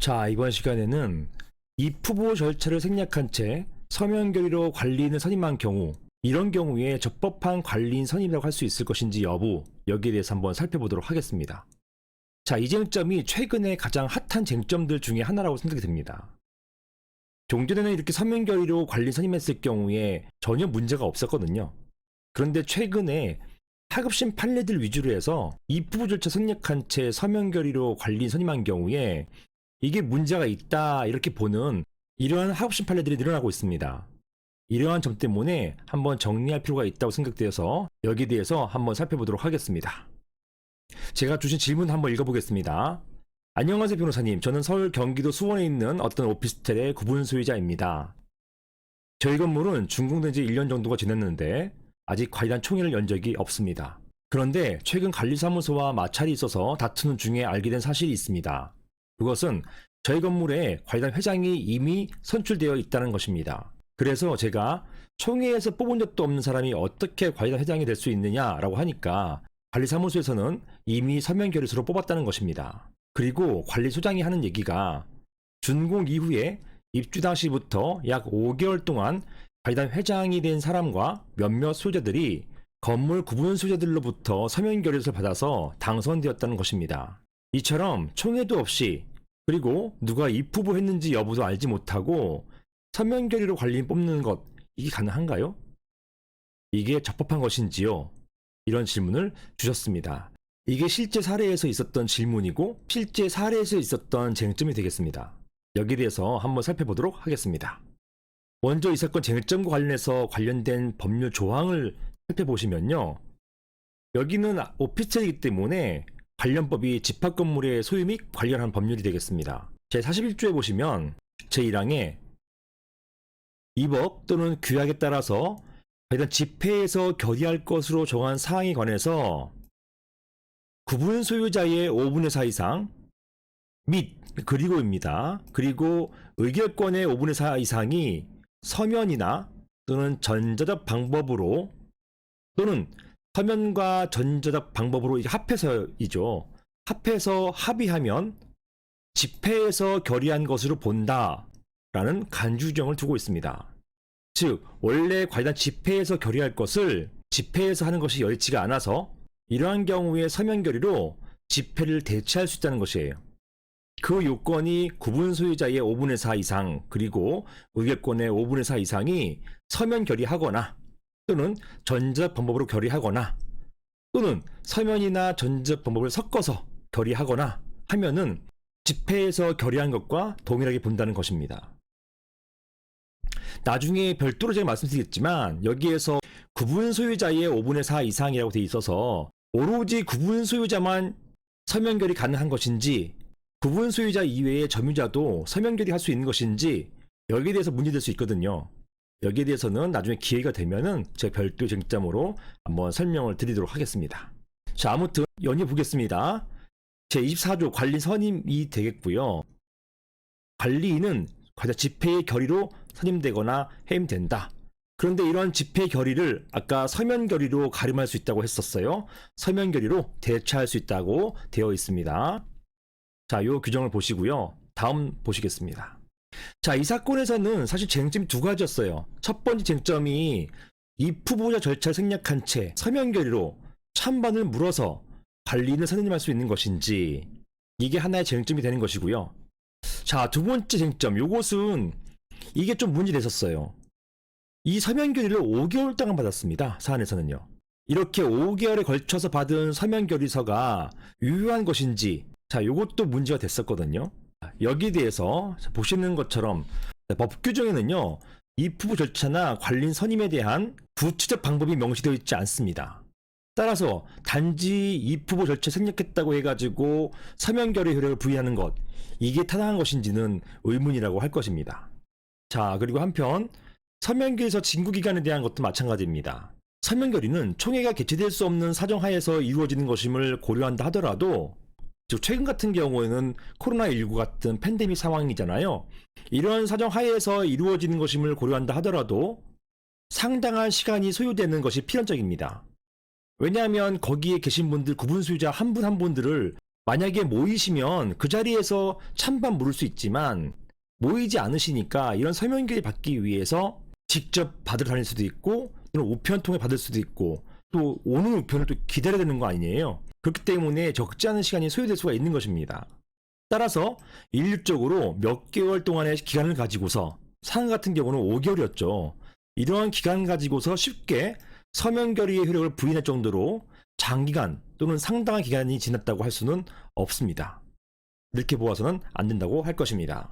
자, 이번 시간에는 입후보 절차를 생략한 채 서면 결의로 관리인을 선임한 경우, 이런 경우에 적법한 관리인 선임이라고 할 수 있을 것인지 여부, 여기에 대해서 한번 살펴보도록 하겠습니다. 자, 이 쟁점이 최근에 가장 핫한 쟁점들 중에 하나라고 생각이 듭니다. 종전에는 이렇게 서면 결의로 관리인 선임했을 경우에 전혀 문제가 없었거든요. 그런데 최근에 하급심 판례들 위주로 해서 입후보 절차 생략한 채 서면 결의로 관리인 선임한 경우에 이게 문제가 있다 이렇게 보는 이러한 하급심 판례들이 늘어나고 있습니다. 이러한 점 때문에 한번 정리할 필요가 있다고 생각되어서 여기에 대해서 한번 살펴보도록 하겠습니다. 제가 주신 질문 한번 읽어보겠습니다. 안녕하세요 변호사님, 저는 서울 경기도 수원에 있는 어떤 오피스텔의 구분 소유자입니다. 저희 건물은 준공된 지 1년 정도가 지났는데 아직 관리단 총회를 연 적이 없습니다. 그런데 최근 관리사무소와 마찰이 있어서 다투는 중에 알게 된 사실이 있습니다. 그것은 저희 건물에 관리단 회장이 이미 선출되어 있다는 것입니다. 그래서 제가 총회에서 뽑은 적도 없는 사람이 어떻게 관리단 회장이 될 수 있느냐라고 하니까 관리사무소에서는 이미 서면 결의서로 뽑았다는 것입니다. 그리고 관리소장이 하는 얘기가 준공 이후에 입주 당시부터 약 5개월 동안 관리단 회장이 된 사람과 몇몇 소유자들이 건물 구분 소유자들로부터 서면 결의서를 받아서 당선되었다는 것입니다. 이처럼 총회도 없이 그리고 누가 입후보 했는지 여부도 알지 못하고 서면 결의로 관리인 뽑는 것, 이게 가능한가요? 이게 적법한 것인지요? 이런 질문을 주셨습니다. 이게 실제 사례에서 있었던 질문이고 실제 사례에서 있었던 쟁점이 되겠습니다. 여기에 대해서 한번 살펴보도록 하겠습니다. 먼저 이 사건 쟁점과 관련해서 관련된 법률 조항을 살펴보시면요. 여기는 오피스텔이기 때문에 관련법이 집합건물의 소유 및 관련한 법률이 되겠습니다. 제41조에 보시면 제1항에 이 법 또는 규약에 따라서 일단 집회에서 결의할 것으로 정한 사항에 관해서 구분 소유자의 5분의 4 이상 및 그리고입니다. 그리고 의결권의 5분의 4 이상이 서면이나 또는 전자적 방법으로 또는 서면과 전자적 방법으로 합해서이죠. 합해서 합의하면 집회에서 결의한 것으로 본다라는 간주정을 두고 있습니다. 즉 원래 관리단 집회에서 결의할 것을 집회에서 하는 것이 여의치가 않아서 이러한 경우에 서면 결의로 집회를 대체할 수 있다는 것이에요. 그 요건이 구분 소유자의 5분의 4 이상 그리고 의결권의 5분의 4 이상이 서면 결의하거나 또는 전자적 방법으로 결의하거나 또는 서면이나 전자적 방법을 섞어서 결의하거나 하면은 집회에서 결의한 것과 동일하게 본다는 것입니다. 나중에 별도로 제가 말씀드리겠지만 여기에서 구분 소유자의 5분의 4 이상이라고 되어 있어서 오로지 구분 소유자만 서면 결의 가능한 것인지 구분 소유자 이외의 점유자도 서면 결의할 수 있는 것인지 여기에 대해서 문제될 수 있거든요. 여기에 대해서는 나중에 기회가 되면은 제가 별도 쟁점으로 한번 설명을 드리도록 하겠습니다. 자, 아무튼 연이어 보겠습니다. 제24조 관리인 선임이 되겠고요. 관리인은 집회의 결의로 선임되거나 해임된다. 그런데 이런 집회 결의를 아까 서면 결의로 가름할 수 있다고 했었어요. 서면 결의로 대체할 수 있다고 되어 있습니다. 자, 요 규정을 보시고요. 다음 보시겠습니다. 자, 이 사건에서는 사실 쟁점이 두 가지였어요. 첫 번째 쟁점이 입후보자 절차를 생략한 채 서면 결의로 찬반을 물어서 관리인을 선임할 수 있는 것인지 이게 하나의 쟁점이 되는 것이고요. 자, 두 번째 쟁점, 요것은 이게 좀 문제됐었어요. 이 서면 결의를 5개월 동안 받았습니다. 사안에서는요. 이렇게 5개월에 걸쳐서 받은 서면 결의서가 유효한 것인지 자, 요것도 문제가 됐었거든요. 여기에 대해서 보시는 것처럼 법 규정에는요. 입후보 절차나 관리인 선임에 대한 구체적 방법이 명시되어 있지 않습니다. 따라서 단지 입후보 절차 생략했다고 해가지고 서면 결의 효력을 부여하는 것 이게 타당한 것인지는 의문이라고 할 것입니다. 자, 그리고 한편 서면 결의서 진구 기간에 대한 것도 마찬가지입니다. 서면 결의는 총회가 개최될 수 없는 사정하에서 이루어지는 것임을 고려한다 하더라도 즉 최근 같은 경우에는 코로나19 같은 팬데믹 상황이잖아요. 이러한 사정 하에서 이루어지는 것임을 고려한다 하더라도 상당한 시간이 소요되는 것이 필연적입니다. 왜냐하면 거기에 계신 분들 구분 소유자 한 분 한 분들을 만약에 모이시면 그 자리에서 찬반 물을 수 있지만 모이지 않으시니까 이런 서명결이 받기 위해서 직접 받으러 다닐 수도 있고 또는 우편 통해 받을 수도 있고 또 오는 우편을 또 기다려야 되는 거 아니에요. 그렇기 때문에 적지 않은 시간이 소요될 수가 있는 것입니다. 따라서 일률적으로 몇 개월 동안의 기간을 가지고서 상하 같은 경우는 5개월이었죠. 이러한 기간 가지고서 쉽게 서명 결의의 효력을 부인할 정도로 장기간 또는 상당한 기간이 지났다고 할 수는 없습니다. 이렇게 보아서는 안 된다고 할 것입니다.